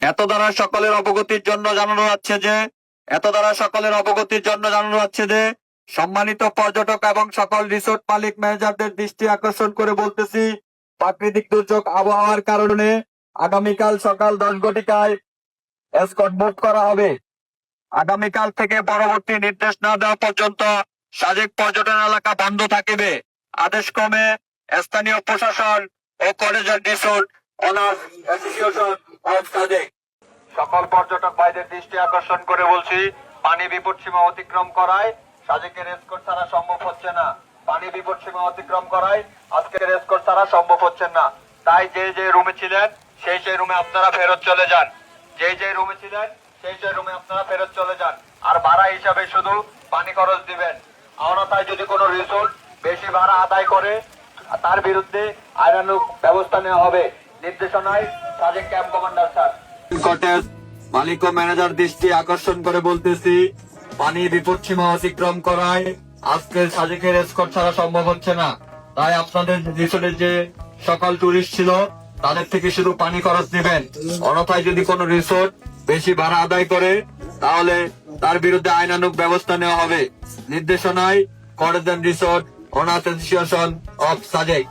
এত দ্বারা সকলের অবগতির জন্য জানানো যাচ্ছে যে সম্মানিত পর্যটক এবং সকল রিসোর্ট মালিক ম্যানেজারদের দৃষ্টি আকর্ষণ করে বলতেছি, প্রাকৃতিক দুর্যোগ আবহাওয়ার কারণে আগামীকাল সকাল 10 ঘটিকায় এসকর্ট মুভ করা হবে। আগামীকাল থেকে পরবর্তী নির্দেশ না দেওয়া পর্যন্ত সাজেক পর্যটন এলাকা বন্ধ থাকিবে। আদেশক্রমে স্থানীয় প্রশাসন ও কলেজের resort honours association of Sajek. সকল পর্যটক ভাইদের দৃষ্টি আকর্ষণ করে বলছি, পানি বিপদসীমা অতিক্রম করায় সাজেকের এসকর্ট ছাড়া সম্ভব হচ্ছে না। পানি বিপদসীমা অতিক্রম করায় আজকের এসকর্ট ছাড়া সম্ভব হচ্ছে না। তাই যে রুমে ছিলেন সেই রুমে আপনারা ফেরত চলে যান। যে রুমে ছিলেন সেই রুমে আপনারা ফেরত চলে যান। আর ভাড়া হিসাবে শুধু পানি খরচ দিবেন। অন্যথায় যদি কোনো রিসোর্ট বেশি ভাড়া আদায় করে তার বিরুদ্ধে আইনানুগ ব্যবস্থা নেওয়া হবে। নির্দেশনায় Sajek camp commander sir. Cottage মালিক ও ম্যানেজার দৃষ্টি আকর্ষণ করে বলতেছি, পানি বিপদসীমা অতিক্রম করায় আজকের সাজেকের এসকর্ট ছাড়া সম্ভব হচ্ছে না। তাই আপনাদের রিসোর্টের যে সকল টুরিস্ট ছিল তাদের থেকে শুধু পানি খরচ দিবেন। অন্যথায় যদি কোনো রিসোর্ট বেশি ভাড়া আদায় করে তাহলে তার বিরুদ্ধে আইনানুগ ব্যবস্থা নেওয়া হবে। নির্দেশনায় cottage resort honours association of Sajek.